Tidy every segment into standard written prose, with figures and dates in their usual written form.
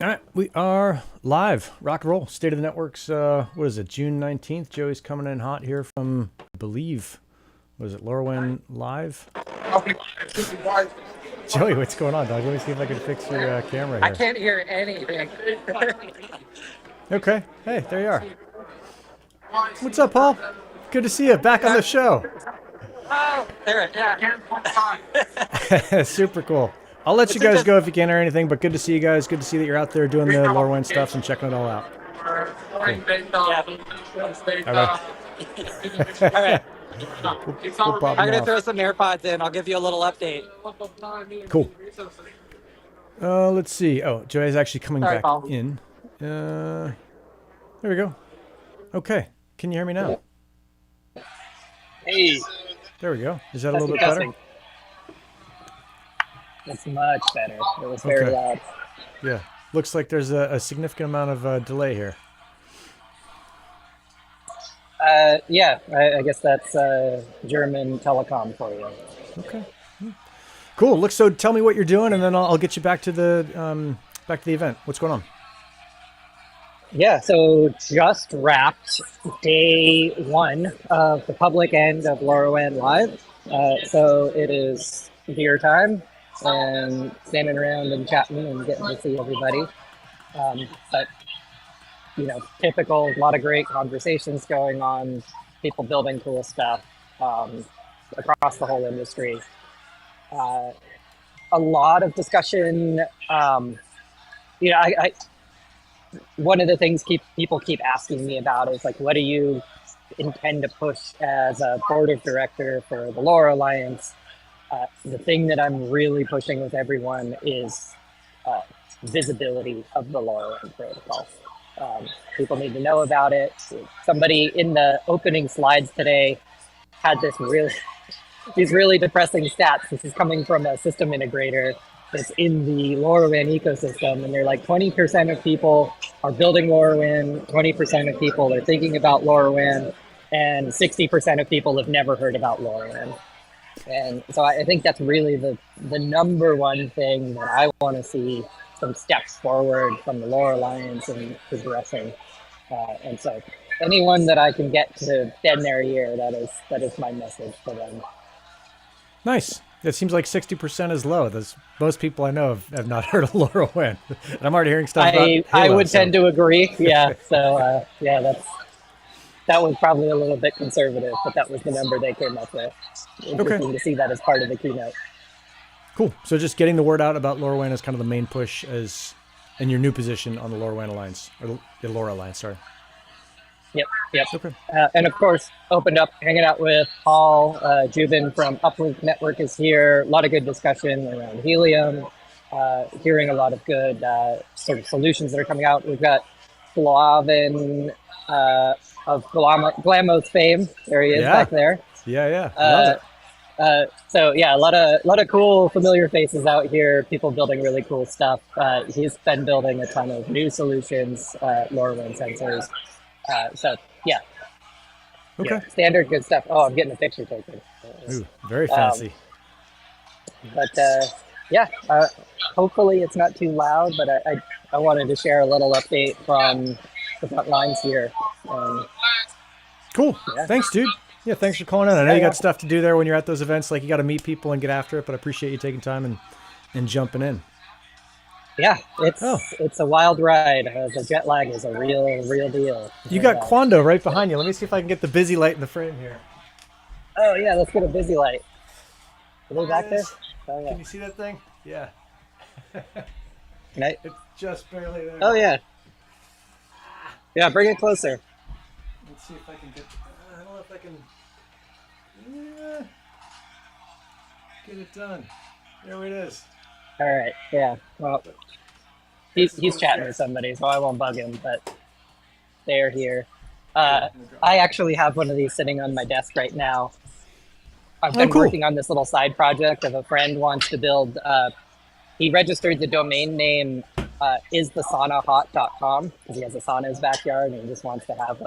All right, we are live. Rock and roll. State of the Network's, what is it, June 19th? Joey's coming in hot here from, I believe, what is it, LoRaWAN Live? Joey, what's going on, dog? Let me see if I can fix your camera here. I can't hear anything. Okay. Hey, there you are. What's up, Paul? Good to see you. Back on the show. Oh, there, yeah. Super cool. I'll let you guys go if you can or anything, but good to see you guys. Good to see that you're out there doing the LoRaWAN stuff and checking it all out. Cool. All right. All right. We'll pop I'm them going to off. throw some AirPods in. I'll give you a little update. Cool. Let's see. Oh, Joey's actually coming Sorry, back Paul. in. There we go. Okay. Can you hear me now? Hey, There we go. Is that a little bit better? that's much better. It was very Okay. loud. Yeah. Looks like there's a significant amount of delay here. Yeah, I guess that's German telecom for you. Okay. Cool. Look, so tell me what you're doing, and then I'll get you back to the event. What's going on? Yeah, so just wrapped day one of the public end of LoRaWAN Live. So it is beer time and standing around and chatting and getting to see everybody. But typical, a lot of great conversations going on, people building cool stuff across the whole industry. A lot of discussion. One of the things people keep asking me about is like, what do you intend to push as a board of director for the LoRa Alliance? The thing that I'm really pushing with everyone is visibility of the LoRaWAN protocol. People need to know about it. Somebody in the opening slides today had these really depressing stats. This is coming from a system integrator that's in the LoRaWAN ecosystem, and they're like 20% of people are building LoRaWAN, 20% of people are thinking about LoRaWAN, and 60% of people have never heard about LoRaWAN. And so I think that's really the number one thing that I want to see some steps forward from the LoRa Alliance and progressing. And so anyone that I can get to bend their ear, that is my message to them. Nice. It seems like 60% is low. Most people I know have not heard of LoRaWAN. And I'm already hearing stuff about I Halo, would tend to agree. Yeah. So that was probably a little bit conservative, but that was the number they came up with. Interesting to see that as part of the keynote. Cool. So just getting the word out about LoRaWAN is kind of the main push in your new position on the LoRaWAN Alliance, or the LoRa Alliance, sorry. Yep. Okay. And of course, opened up, hanging out with Paul Jubin from Uplink Network is here. A lot of good discussion around helium, hearing a lot of good sort of solutions that are coming out. We've got Flavin of Glamo's fame. There he is back there. Yeah. Love it. So yeah, a lot of cool familiar faces out here, people building really cool stuff. He's been building a ton of new solutions, LoRaWAN sensors. So yeah. Okay. Yeah, standard good stuff. Oh, I'm getting a picture taken. Ooh, very fancy. Hopefully it's not too loud, but I wanted to share a little update from the front lines here. Cool. Yeah. Thanks, dude. Yeah, thanks for calling in. I know you got stuff to do there when you're at those events. Like, you got to meet people and get after it, but I appreciate you taking time and jumping in. Yeah, it's a wild ride. The jet lag is a real deal. You got Quando right behind you. Let me see if I can get the busy light in the frame here. Oh yeah, let's get a busy light. Are they back there? Oh yeah. Can you see that thing? Yeah. Can I? It's just barely there. Oh yeah. Yeah, bring it closer. Let's see if I can get. I don't know if I can. Get it done. There it is. All right. Yeah. Well, he's chatting with somebody, so I won't bug him. But they're here. I actually have one of these sitting on my desk right now. I've been working on this little side project of a friend wants to build. He registered the domain name isthesaunahot.com because he has a sauna in his backyard and he just wants to have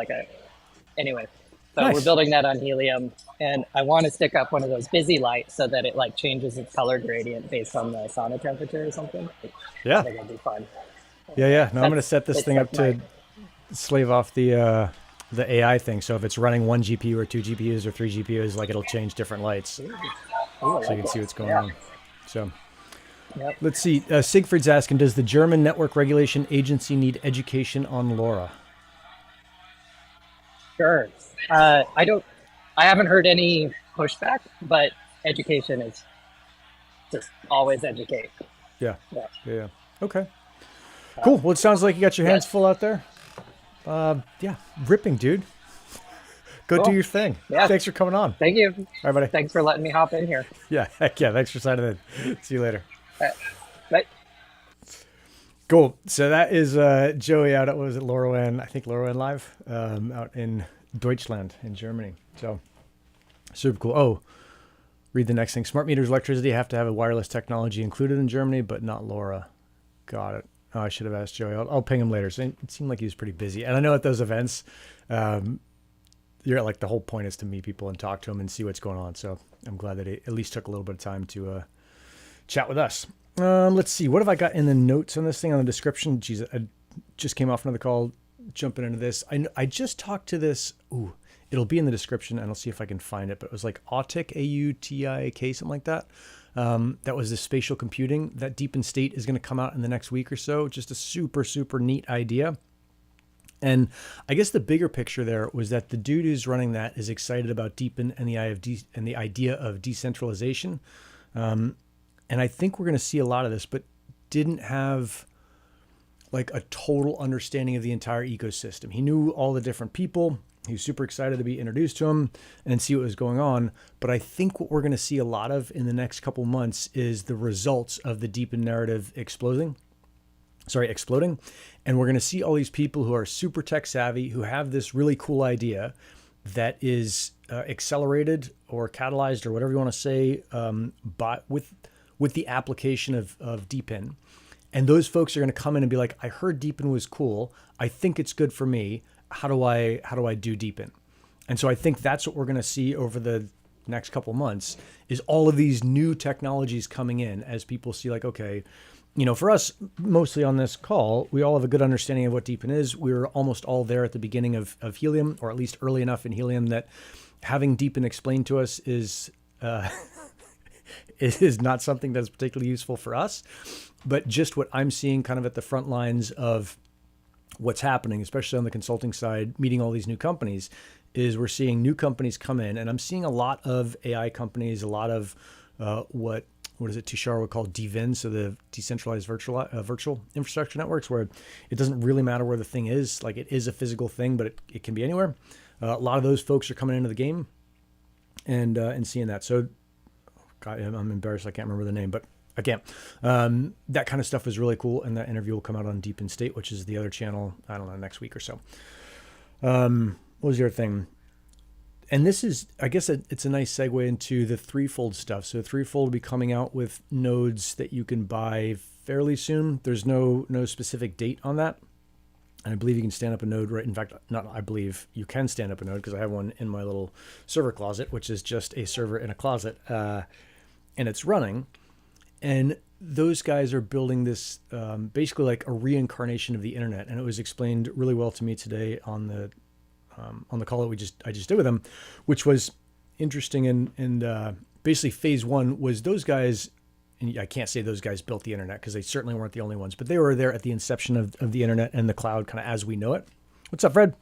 anyway. So Nice. We're building that on helium, and I want to stick up one of those busy lights so that it changes its color gradient based on the sauna temperature or something. Yeah. I think it'd be fun. Yeah. No, I'm going to set this It's thing like up to slave off the AI thing. So if it's running one GPU or two GPUs or three GPUs, like it'll change different lights, Ooh, so I you like can see it. what's going Yeah. on. So Yep. let's see. Siegfried's asking, does the German Network Regulation Agency need education on LoRa? Sure. I haven't heard any pushback, but education is just always educate. Yeah. Yeah. Yeah. Okay. Cool. Well, it sounds like you got your hands Yes. full out there. Yeah. Ripping, dude. Go do Cool. your thing. Yeah. Thanks for coming on. Thank you. All right, buddy. Thanks for letting me hop in here. Yeah. Heck yeah. Thanks for signing in. See you later. Bye. Cool. So that is Joey out at, what was it, LoRaWAN? I think LoRaWAN Live out in Deutschland in Germany. So super cool. Oh, read the next thing. Smart meters, electricity have to have a wireless technology included in Germany, but not LoRa. Got it. Oh, I should have asked Joey. I'll ping him later. So it seemed like he was pretty busy. And I know at those events, you're like the whole point is to meet people and talk to them and see what's going on. So I'm glad that he at least took a little bit of time to chat with us. Let's see. What have I got in the notes on this thing on the description? Jeez, I just came off another call, jumping into this. I just talked to this. Ooh, it'll be in the description, and I'll see if I can find it. But it was like AUTIC, AUTIAK, something like that. That was the spatial computing. That DePIN state is going to come out in the next week or so. Just a super, super neat idea. And I guess the bigger picture there was that the dude who's running that is excited about DePIN and the idea of decentralization. And I think we're going to see a lot of this, but didn't have like a total understanding of the entire ecosystem. He knew all the different people. He was super excited to be introduced to him and see what was going on. But I think what we're going to see a lot of in the next couple months is the results of the DePIN narrative exploding. And we're going to see all these people who are super tech savvy, who have this really cool idea that is accelerated or catalyzed or whatever you want to say with the application of DePIN. And those folks are going to come in and be like, I heard DePIN was cool. I think it's good for me. How do I do DePIN? And so I think that's what we're going to see over the next couple months is all of these new technologies coming in as people see like, okay, for us, mostly on this call, we all have a good understanding of what DePIN is. We're almost all there at the beginning of Helium, or at least early enough in Helium that having DePIN explained to us is it is not something that's particularly useful for us. But just what I'm seeing kind of at the front lines of what's happening, especially on the consulting side, meeting all these new companies, is we're seeing new companies come in. And I'm seeing a lot of AI companies, a lot of what is it Tushar would call DVIN, so the decentralized virtual infrastructure networks, where it doesn't really matter where the thing is. Like it is a physical thing, but it can be anywhere. A lot of those folks are coming into the game and seeing that. So God, I'm embarrassed. I can't remember the name, but I can't. That kind of stuff is really cool. And that interview will come out on DePIN State, which is the other channel, I don't know, next week or so. What was your thing? And this is, I guess it's a nice segue into the threefold stuff. So threefold will be coming out with nodes that you can buy fairly soon. There's no specific date on that. And I believe you can stand up a node right. In fact, not I believe you can stand up a node because I have one in my little server closet, which is just a server in a closet. And it's running. And those guys are building this basically like a reincarnation of the internet. And it was explained really well to me today on the call that I just did with them, which was interesting. And basically phase one was those guys, and I can't say those guys built the internet because they certainly weren't the only ones, but they were there at the inception of the internet and the cloud kind of as we know it. What's up, Fred?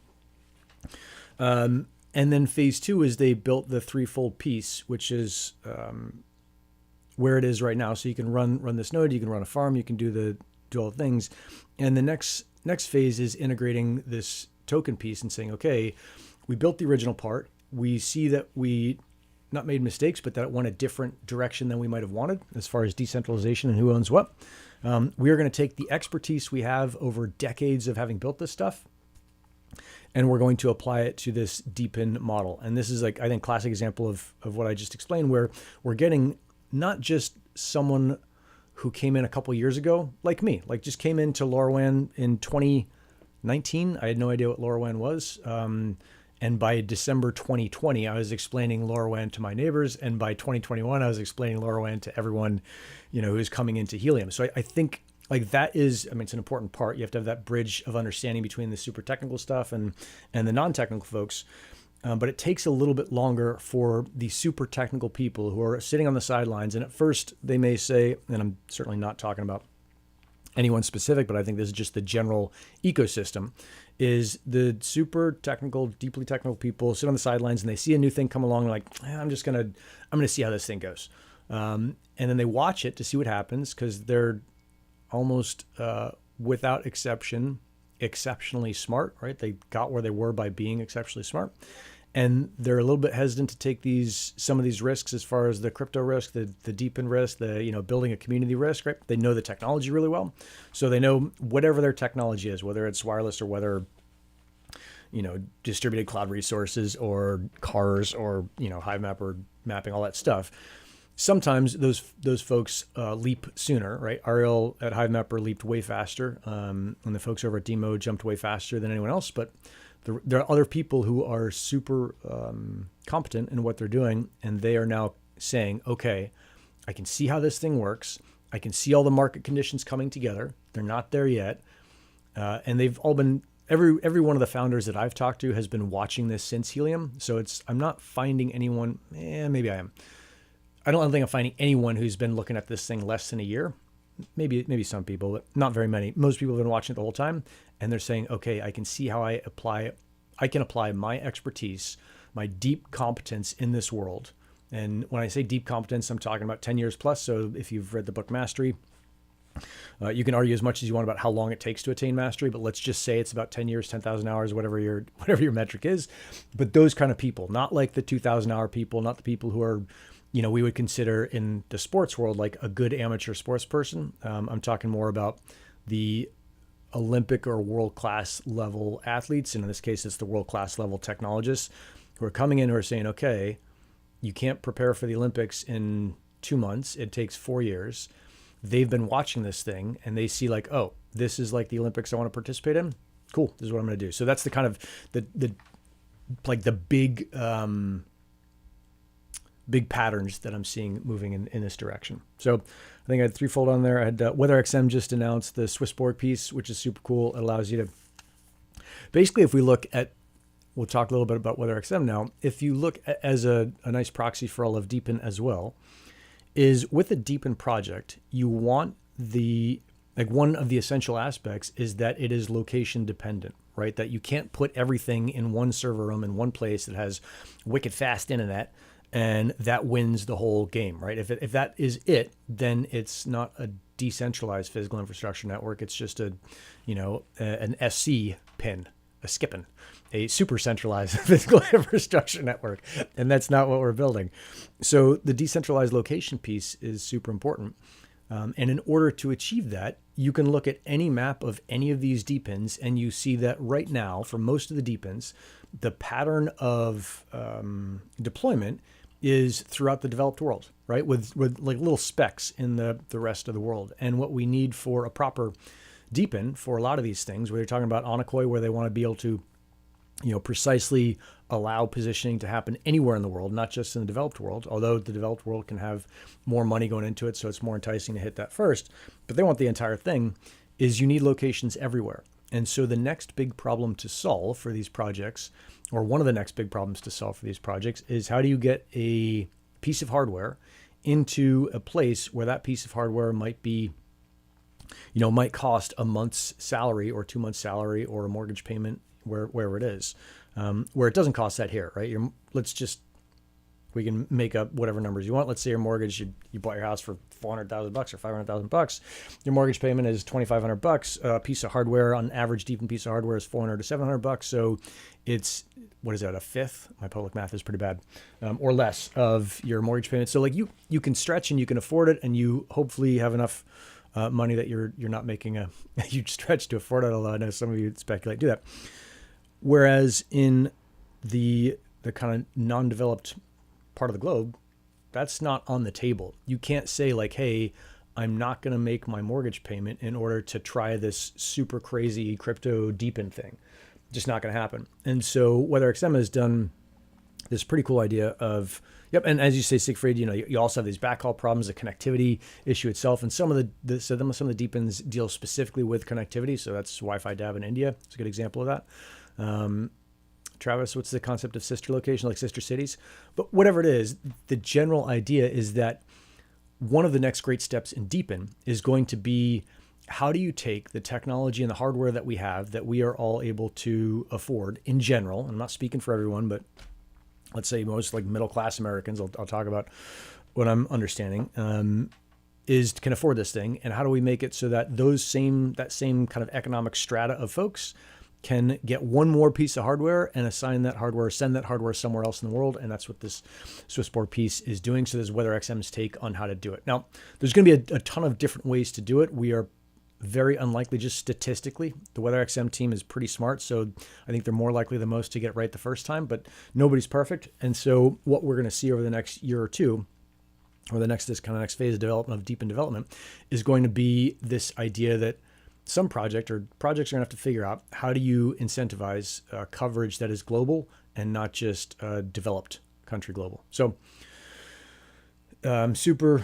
And then phase two is they built the threefold piece, which is where it is right now. So you can run this node, you can run a farm, you can do all the things. And the next phase is integrating this token piece and saying, okay, we built the original part. We see that we not made mistakes, but that it went a different direction than we might have wanted as far as decentralization and who owns what. We are going to take the expertise we have over decades of having built this stuff, and we're going to apply it to this DePIN model. And this is like, I think, classic example of what I just explained, where we're getting not just someone who came in a couple years ago, like me, like just came into LoRaWAN in 2019. I had no idea what LoRaWAN was. And by December 2020, I was explaining LoRaWAN to my neighbors. And by 2021, I was explaining LoRaWAN to everyone, who's coming into Helium. So I think like that is, I mean, it's an important part. You have to have that bridge of understanding between the super technical stuff and the non-technical folks. But it takes a little bit longer for the super technical people who are sitting on the sidelines. And at first they may say, and I'm certainly not talking about anyone specific, but I think this is just the general ecosystem, is the super technical, deeply technical people sit on the sidelines and they see a new thing come along, like, I'm going to see how this thing goes. And then they watch it to see what happens, because they're almost without exception, exceptionally smart, right? They got where they were by being exceptionally smart. And they're a little bit hesitant to take some of these risks, as far as the crypto risk, the DePIN risk, building a community risk, right? They know the technology really well. So they know whatever their technology is, whether it's wireless or whether, distributed cloud resources or cars or, Hivemap or mapping, all that stuff. Sometimes those folks leap sooner, right? Ariel at Hivemapper leaped way faster, and the folks over at Demo jumped way faster than anyone else. But there are other people who are super competent in what they're doing, and they are now saying, okay, I can see how this thing works. I can see all the market conditions coming together. They're not there yet. And they've all been, every one of the founders that I've talked to has been watching this since Helium. So I'm not finding anyone, maybe I am. I don't think I'm finding anyone who's been looking at this thing less than a year. Maybe some people, but not very many. Most people have been watching it the whole time, and they're saying, okay, I can see how I can apply my expertise, my deep competence in this world. And when I say deep competence, I'm talking about 10 years plus. So if you've read the book Mastery, you can argue as much as you want about how long it takes to attain mastery, but let's just say it's about 10 years, 10,000 hours, whatever your metric is. But those kind of people, not like the 2,000 hour people, not the people who are, we would consider in the sports world like a good amateur sports person. I'm talking more about the Olympic or world-class level athletes. And in this case, it's the world-class level technologists who are coming in, who are saying, okay, you can't prepare for the Olympics in 2 months. It takes 4 years. They've been watching this thing and they see like, oh, this is like the Olympics I want to participate in. Cool. This is what I'm going to do. So that's the kind of the big patterns that I'm seeing moving in this direction. So I think I had threefold on there. I had WeatherXM just announced the Swissborg piece, which is super cool. It allows you to basically, if we look at, we'll talk a little bit about WeatherXM now. If you look as a nice proxy for all of DePIN as well, is with a DePIN project, you want one of the essential aspects is that it is location dependent, right? That you can't put everything in one server room in one place that has wicked fast internet and that wins the whole game, right? If that is it, then it's not a decentralized physical infrastructure network. It's just an SC pin, a skippin, a super centralized physical infrastructure network. And that's not what we're building. So the decentralized location piece is super important. And in order to achieve that, you can look at any map of any of these DePINs and you see that right now, for most of the DePINs, the pattern of deployment is throughout the developed world, right? With like little specks in the rest of the world. And what we need for a proper DePIN for a lot of these things, where you're talking about Auki, where they want to be able to, precisely allow positioning to happen anywhere in the world, not just in the developed world, although the developed world can have more money going into it, so it's more enticing to hit that first. But they want the entire thing, is you need locations everywhere. And so the next big problem to solve for these projects, or one of the next big problems to solve for these projects, is how do you get a piece of hardware into a place where that piece of hardware might be, might cost a month's salary or 2 months' salary or a mortgage payment, wherever it is, where it doesn't cost that here, right? We can make up whatever numbers you want. Let's say your mortgage, you bought your house for $400,000 or $500,000. Your mortgage payment is $2,500. A piece of hardware, on average, DePIN piece of hardware is $400 to $700. So it's, what is that, a fifth? My public math is pretty bad, or less of your mortgage payment. So like you can stretch and you can afford it, and you hopefully have enough money that you're not making a huge stretch to afford it. Although I know some of you speculate do that. Whereas in the kind of non-developed part of the globe, that's not on the table. You can't say like, hey, I'm not going to make my mortgage payment in order to try this super crazy crypto DePIN thing. Just not going to happen. And so WeatherXM has done this pretty cool idea of, Yep, and as you say, Siegfried, you also have these backhaul problems, the connectivity issue itself, and some of some of the DePINs deal specifically with connectivity. So that's Wi-Fi DAB in India. It's a good example of that. Travis, what's the concept of sister location, like sister cities? But whatever it is, the general idea is that one of the next great steps in DePIN is going to be, how do you take the technology and the hardware that we have that we are all able to afford in general? I'm not speaking for everyone, but let's say most like middle-class Americans, I'll talk about what I'm understanding, can afford this thing. And how do we make it so that that same kind of economic strata of folks can get one more piece of hardware and send that hardware somewhere else in the world? And that's what this Swissborg piece is doing. So there's WeatherXM's take on how to do it. Now, there's going to be a ton of different ways to do it. We are very unlikely, just statistically. The WeatherXM team is pretty smart, so I think they're more likely than most to get it right the first time, but nobody's perfect. And so what we're going to see over the next year or two, or this next phase of development of DePIN development, is going to be this idea that some projects are going to have to figure out, how do you incentivize coverage that is global and not just developed country global. So super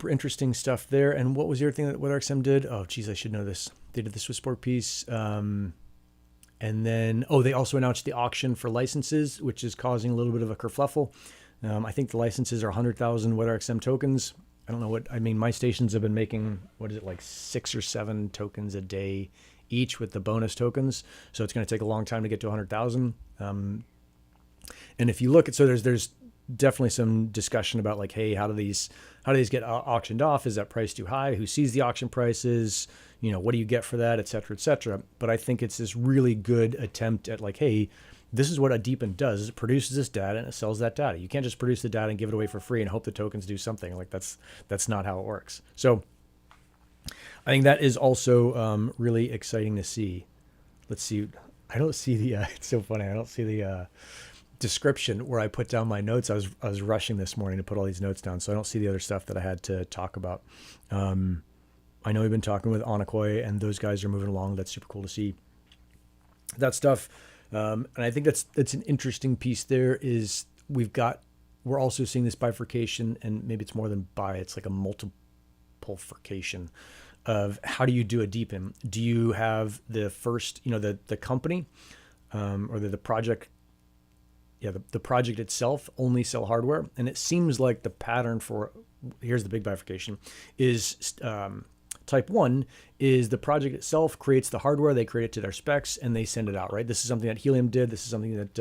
interesting stuff there. And what was the other thing that WeatherXM did? Oh, geez, I should know this. They did the Swissborg piece. And then, they also announced the auction for licenses, which is causing a little bit of a kerfluffle. I think the licenses are 100,000 WeatherXM tokens. I don't know my stations have been making, like 6 or 7 tokens a day each with the bonus tokens. So it's going to take a long time to get to 100,000. And if you look at, so there's definitely some discussion about like, hey, how do these get auctioned off? Is that price too high? Who sees the auction prices? What do you get for that, et cetera, et cetera. But I think it's this really good attempt at like, hey, this is what a DePIN does. It produces this data and it sells that data. You can't just produce the data and give it away for free and hope the tokens do something. Like that's not how it works. So I think that is also really exciting to see. Let's see. I don't see the, it's so funny. I don't see the description where I put down my notes. I was rushing this morning to put all these notes down, so I don't see the other stuff that I had to talk about. I know we've been talking with 𝐒𝐻𝐸, and those guys are moving along. That's super cool to see that stuff. And I think that's an interesting piece there is we're also seeing this bifurcation, and maybe it's more than it's like a multiplication of how do you do a DePIN? Do you have the first, the company, or the project? Yeah, the project itself only sell hardware. And it seems like the pattern here's the big bifurcation, is type 1 is the project itself creates the hardware, they create it to their specs, and they send it out, right? This is something that Helium did. This is something that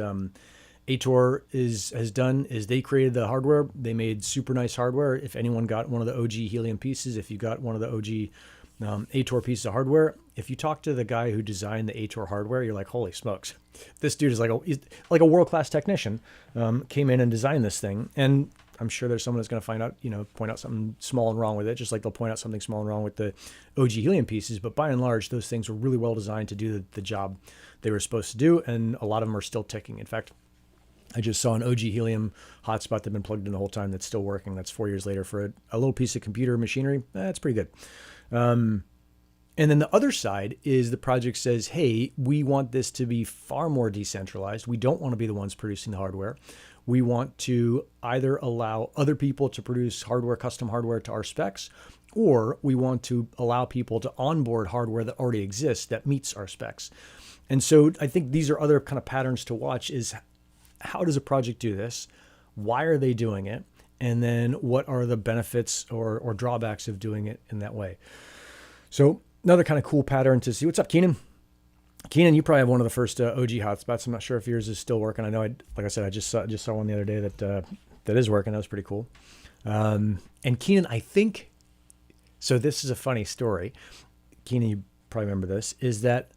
ATOR has done, is they created the hardware. They made super nice hardware. If anyone got one of the OG Helium pieces, if you got one of the OG ATOR pieces of hardware, if you talk to the guy who designed the ATOR hardware, you're like, holy smokes, this dude is like a world-class technician, came in and designed this thing. And I'm sure there's someone that's going to find out, point out something small and wrong with it, just like they'll point out something small and wrong with the OG Helium pieces. But by and large, those things were really well designed to do the job they were supposed to do. And a lot of them are still ticking. In fact, I just saw an OG Helium hotspot that's been plugged in the whole time that's still working. That's 4 years later for a little piece of computer machinery. That's pretty good. And then the other side is the project says, hey, we want this to be far more decentralized. We don't want to be the ones producing the hardware. We want to either allow other people to produce custom hardware to our specs, or we want to allow people to onboard hardware that already exists that meets our specs. And so I think these are other kind of patterns to watch, is how does a project do this? Why are they doing it? And then what are the benefits or drawbacks of doing it in that way? So another kind of cool pattern to see. What's up, Keenan? Keenan, you probably have one of the first OG hotspots. I'm not sure if yours is still working. I know, like I said, I just saw one the other day that is working. That was pretty cool. And Keenan, I think, so this is a funny story. Keenan, you probably remember this, is that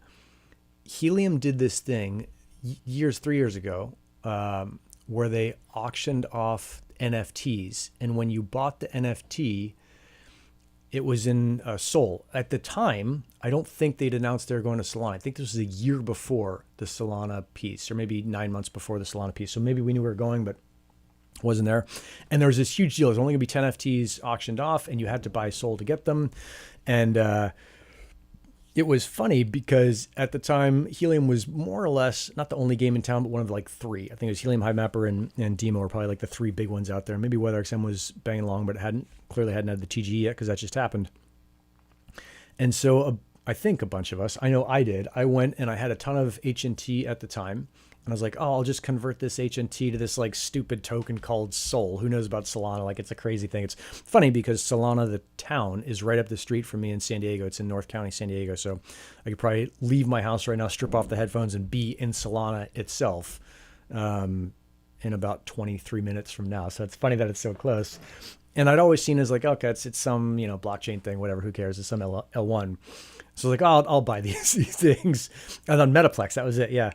Helium did this thing 3 years ago, where they auctioned off NFTs. And when you bought the NFT, it was in Seoul. At the time, I don't think they'd announced they were going to Solana. I think this was a year before the Solana piece, or maybe 9 months before the Solana piece. So maybe we knew we were going, but wasn't there. And there was this huge deal. There's only going to be 10 NFTs auctioned off, and you had to buy Sol to get them. And it was funny because at the time, Helium was more or less not the only game in town, but one of like three. I think it was Helium, Hive Mapper, and Demo were probably like the three big ones out there. Maybe WeatherXM was banging along, but it clearly hadn't had the TGE yet because that just happened. And so I think a bunch of us, I know I did, I went and I had a ton of HNT at the time. And I was like, oh, I'll just convert this HNT to this like stupid token called Sol. Who knows about Solana? Like, it's a crazy thing. It's funny because Solana, the town, is right up the street from me in San Diego. It's in North County, San Diego. So I could probably leave my house right now, strip off the headphones, and be in Solana itself in about 23 minutes from now. So it's funny that it's so close. And I'd always seen it as like, okay, it's some, blockchain thing, whatever, who cares? It's some L1. So like, oh, I'll buy these things. And on Metaplex, that was it, yeah.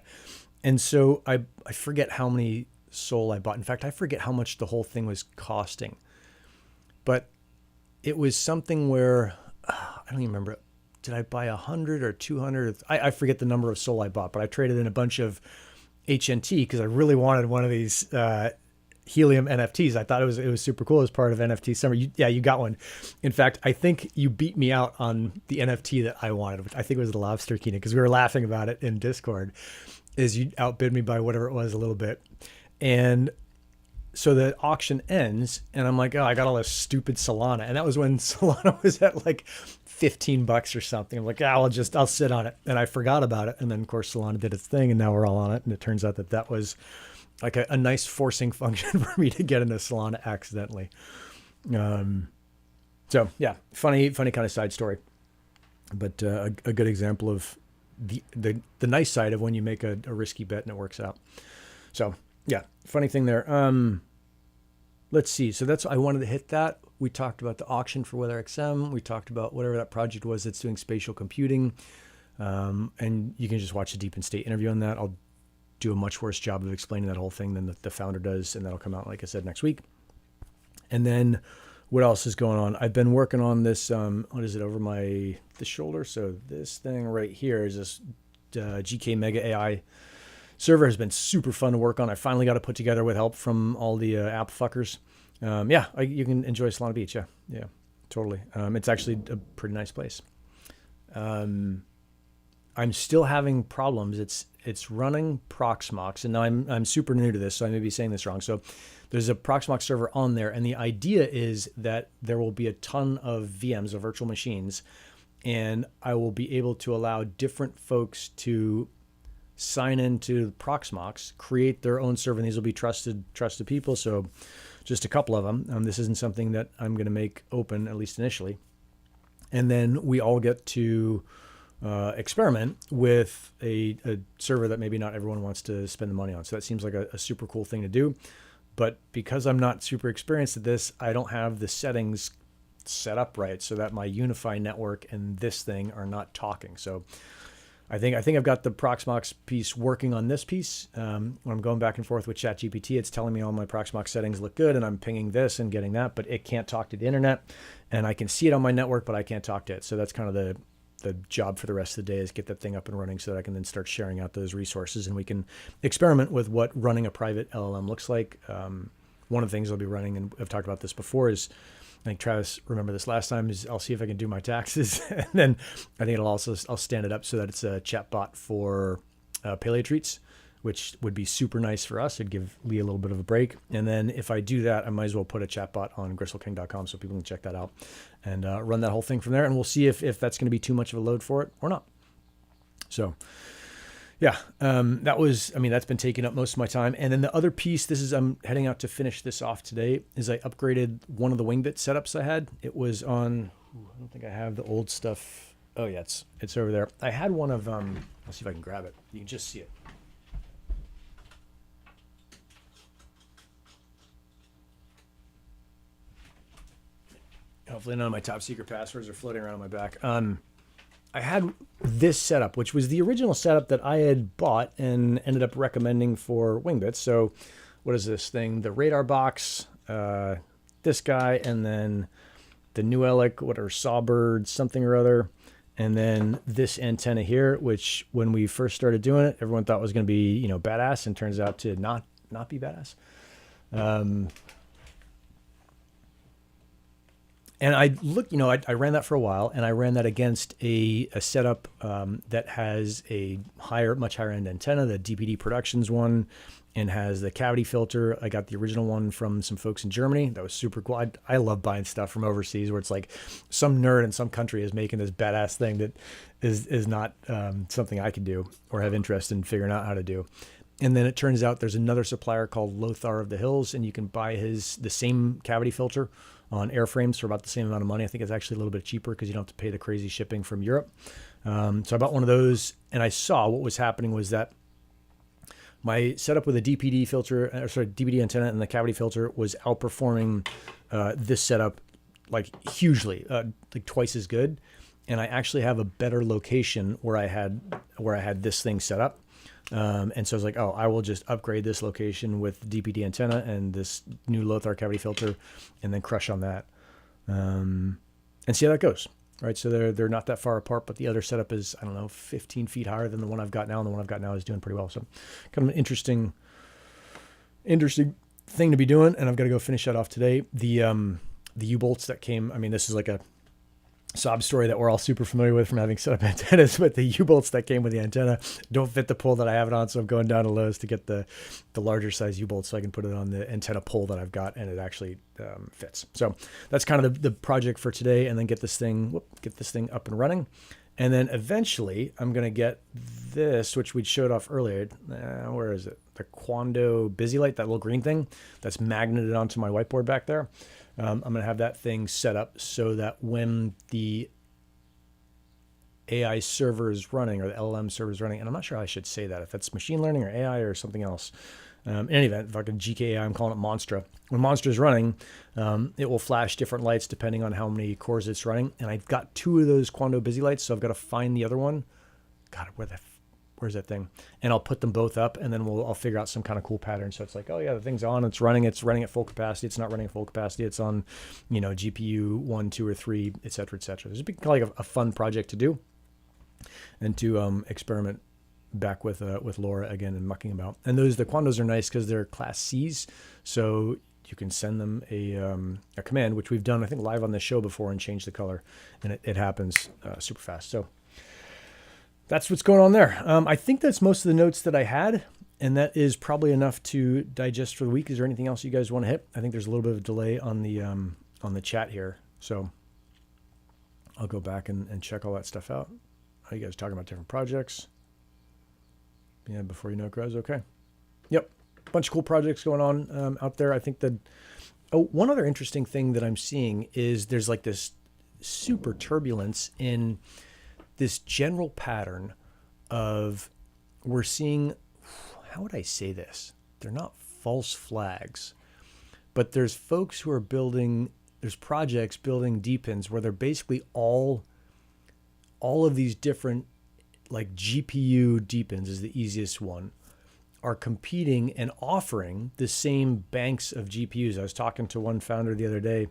And so I forget how many Sol I bought. In fact, I forget how much the whole thing was costing. But it was something where, I don't even remember. Did I buy 100 or 200? I forget the number of Sol I bought, but I traded in a bunch of HNT because I really wanted one of these Helium NFTs. I thought it was super cool as part of NFT Summer. You got one. In fact, I think you beat me out on the NFT that I wanted, which I think was the Lobster Kina, because we were laughing about it in Discord. Is you outbid me by whatever it was a little bit. And so the auction ends and I'm like, oh, I got all this stupid Solana. And that was when Solana was at like $15 or something. I'm like, I'll sit on it. And I forgot about it. And then of course Solana did its thing and now we're all on it. And it turns out that was like a nice forcing function for me to get into Solana accidentally. So yeah, funny kind of side story, but a good example of the nice side of when you make a risky bet and it works out. So yeah, funny thing there. Let's see. So I wanted to hit that. We talked about the auction for WeatherXM. We talked about whatever that project was that's doing spatial computing. And you can just watch the Deep in State interview on that. I'll do a much worse job of explaining that whole thing than the founder does. And that'll come out, like I said, next week. And then what else is going on? I've been working on this, what is it, over the shoulder? So this thing right here is this 𝐒𝐩𝐸𝐻 server. Has been super fun to work on. I finally got it put together with help from all the app fuckers. You can enjoy Solana Beach. Yeah, totally. It's actually a pretty nice place. I'm still having problems. It's running Proxmox, and now I'm super new to this, so I may be saying this wrong. So there's a Proxmox server on there, and the idea is that there will be a ton of VMs, of virtual machines, and I will be able to allow different folks to sign into Proxmox, create their own server, and these will be trusted people. So just a couple of them. This isn't something that I'm going to make open, at least initially. And then we all get to experiment with a server that maybe not everyone wants to spend the money on. So that seems like a super cool thing to do. But because I'm not super experienced at this, I don't have the settings set up right so that my Unify network and this thing are not talking. So I think I've got the Proxmox piece working on this piece. When I'm going back and forth with ChatGPT, it's telling me all my Proxmox settings look good, and I'm pinging this and getting that, but it can't talk to the internet. And I can see it on my network, but I can't talk to it. So that's kind of the job for the rest of the day, is get that thing up and running so that I can then start sharing out those resources, and we can experiment with what running a private LLM looks like. One of the things I'll be running, and I've talked about this before, is, I think Travis remember this last time, is I'll see if I can do my taxes. And then I think I'll stand it up so that it's a chat bot for paleo treats, which would be super nice for us. It'd give Lee a little bit of a break. And then if I do that, I might as well put a chat bot on gristleking.com so people can check that out and run that whole thing from there. And we'll see if that's going to be too much of a load for it or not. So yeah, that's been taking up most of my time. And then the other piece, I'm heading out to finish this off today, is I upgraded one of the Wingbit setups I had. It was on, I don't think I have the old stuff. Oh yeah, it's over there. I had one of, let's see if I can grab it. You can just see it. Hopefully none of my top secret passwords are floating around my back. I had this setup, which was the original setup that I had bought and ended up recommending for Wingbits. So what is this thing? The radar box, this guy, and then the New Relic, Sawbird, something or other. And then this antenna here, which when we first started doing it, everyone thought was going to be, badass, and turns out to not be badass. And I looked, I ran that for a while, and I ran that against a setup that has a much higher end antenna, the DPD Productions one, and has the cavity filter. I got the original one from some folks in Germany. That was super cool. I love buying stuff from overseas where it's like some nerd in some country is making this badass thing that is not something I can do or have interest in figuring out how to do. And then it turns out there's another supplier called 𝐒𝐻𝐻 of the Hills, and you can buy the same cavity filter on airframes for about the same amount of money. I think it's actually a little bit cheaper because you don't have to pay the crazy shipping from Europe. So I bought one of those, and I saw what was happening was that my setup with a DPD filter, DPD antenna and the cavity filter was outperforming this setup like hugely, like twice as good. And I actually have a better location where I had this thing set up. And so I was like, oh, I will just upgrade this location with DPD antenna and this new 𝐒𝐻𝐻 cavity filter, and then crush on that, and see how that goes. Right, so they're not that far apart, but the other setup is, I don't know, 15 feet higher than the one I've got now, and the one I've got now is doing pretty well. So, kind of an interesting thing to be doing, and I've got to go finish that off today. The U-bolts that came, I mean, this is like a sob story that we're all super familiar with from having set up antennas, but the U-bolts that came with the antenna don't fit the pole that I have it on, so I'm going down to Lowe's to get the larger size U-bolts so I can put it on the antenna pole that I've got, and it actually fits. So that's kind of the project for today, and then get this thing up and running. And then eventually I'm going to get this, which we showed off earlier. Where is it? The Quando busy light, that little green thing that's magneted onto my whiteboard back there. I'm going to have that thing set up so that when the AI server is running, or the LLM server is running, and I'm not sure how I should say that, if that's machine learning or AI or something else. In any event, if I can GKAI, I'm calling it Monstra. When Monstra is running, it will flash different lights depending on how many cores it's running. And I've got 2 of those Quando busy lights, so I've got to find the other one. God, where's that thing? And I'll put them both up, and then I'll figure out some kind of cool pattern. So it's like, oh yeah, the thing's on, it's running at full capacity. It's not running at full capacity. It's on, GPU 1, 2, or 3, et cetera, et cetera. This would be like a fun project to do, and to experiment back with Laura again and mucking about. And the Quandos are nice because they're Class Cs, so you can send them a command, which we've done, I think, live on this show before, and change the color, and it happens super fast. So that's what's going on there. I think that's most of the notes that I had, and that is probably enough to digest for the week. Is there anything else you guys want to hit? I think there's a little bit of a delay on the chat here, so I'll go back and check all that stuff out. Are you guys talking about different projects? Yeah, before you know it grows. Okay. Yep. Bunch of cool projects going on out there. I think that, one other interesting thing that I'm seeing is there's like this super turbulence in this general pattern of, we're seeing, how would I say this? They're not false flags, but there's folks who are there's projects building DePINs where they're basically all of these different, like GPU DePINs is the easiest one, are competing and offering the same banks of GPUs. I was talking to one founder the other day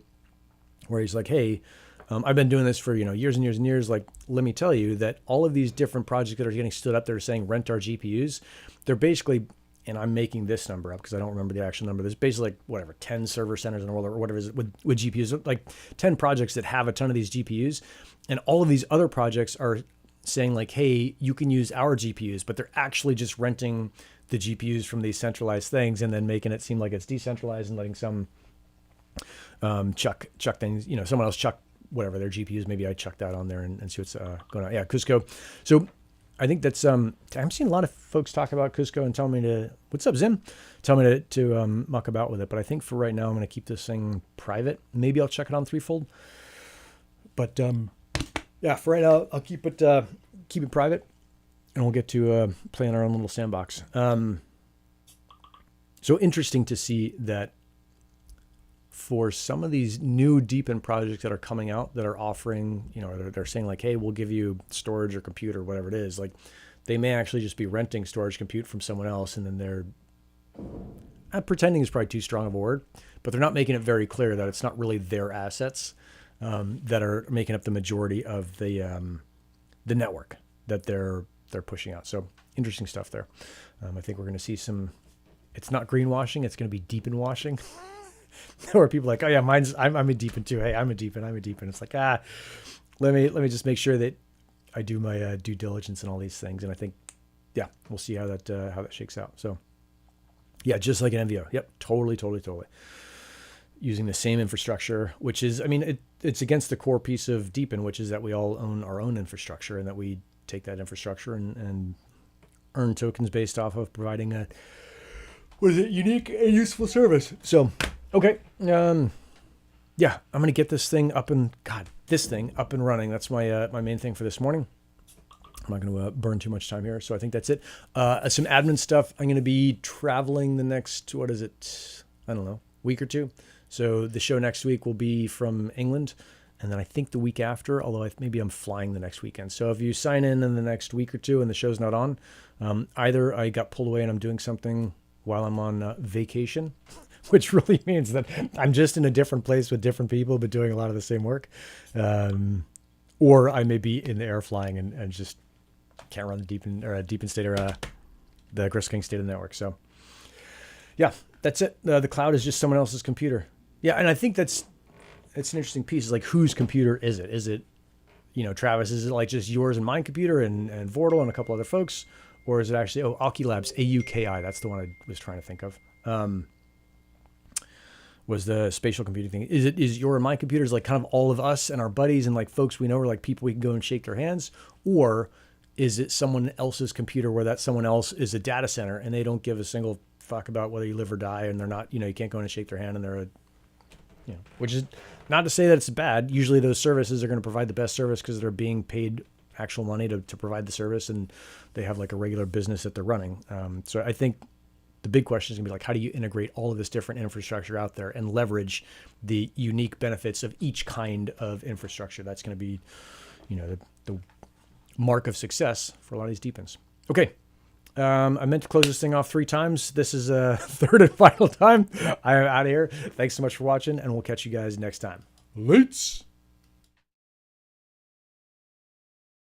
where he's like, hey, I've been doing this for years and years and years. Like, let me tell you that all of these different projects that are getting stood up there saying rent our GPUs, they're basically, and I'm making this number up because I don't remember the actual number. There's basically like, whatever, 10 server centers in the world or whatever it is with GPUs, like 10 projects that have a ton of these GPUs. And all of these other projects are saying like, hey, you can use our GPUs, but they're actually just renting the GPUs from these centralized things and then making it seem like it's decentralized and letting some chuck things, someone else chuck whatever their GPUs. Maybe I chuck that on there and see what's going on. Yeah, 𝐒𝐩𝐻𝐬𝐨𝐫𝐬𝐡𝐢𝐻. So I think that's, I'm seeing a lot of folks talk about 𝐒𝐩𝐻𝐬𝐿 and tell me to, what's up, Zim? Tell me to muck about with it. But I think for right now, I'm going to keep this thing private. Maybe I'll check it on Threefold. But yeah, for right now, I'll keep it private, and we'll get to play in our own little sandbox. So interesting to see that for some of these new DePIN projects that are coming out that are offering, they're saying like, hey, we'll give you storage or compute or whatever it is. Like, they may actually just be renting storage compute from someone else, and then they're pretending is probably too strong of a word, but they're not making it very clear that it's not really their assets that are making up the majority of the network that they're pushing out. So interesting stuff there. I think we're going to see some. It's not greenwashing; it's going to be DePIN washing. where people are like, oh yeah, I'm a DePIN too. Hey, I'm a DePIN. It's like, let me just make sure that I do my due diligence and all these things. And I think, yeah, we'll see how that shakes out. So yeah, just like an MVO. Yep. Totally. Using the same infrastructure, which is, I mean, it's against the core piece of DePIN, which is that we all own our own infrastructure and that we take that infrastructure and earn tokens based off of providing a, unique and useful service. So, okay. Yeah, I'm going to get this thing up and running. That's my, my main thing for this morning. I'm not going to burn too much time here. So I think that's it. Some admin stuff. I'm going to be traveling the next, I don't know, week or two. So the show next week will be from England. And then I think the week after, although maybe I'm flying the next weekend. So if you sign in the next week or two and the show's not on, either I got pulled away and I'm doing something while I'm on vacation, which really means that I'm just in a different place with different people, but doing a lot of the same work. Or I may be in the air flying and just can't run the DePIN state or the Gristleking state of the network. So yeah, that's it. The cloud is just someone else's computer. Yeah, and I think it's an interesting piece. It's like, whose computer is it? Is it, Travis, is it like just yours and my computer and Vortal and a couple other folks? Or is it actually, Auki Labs, AUKI, that's the one I was trying to think of. Was the spatial computing thing. Is your and my computers like kind of all of us and our buddies and like folks we know are like people we can go and shake their hands? Or is it someone else's computer where that someone else is a data center and they don't give a single fuck about whether you live or die and they're not, you can't go in and shake their hand and they're which is not to say that it's bad. Usually those services are going to provide the best service because they're being paid actual money to provide the service and they have like a regular business that they're running. So I think the big question is gonna be like, how do you integrate all of this different infrastructure out there and leverage the unique benefits of each kind of infrastructure? That's going to be, the mark of success for a lot of these DePINs. Okay. I meant to close this thing off 3 times. This is a third and final time. I'm out of here. Thanks so much for watching, and we'll catch you guys next time. Lates.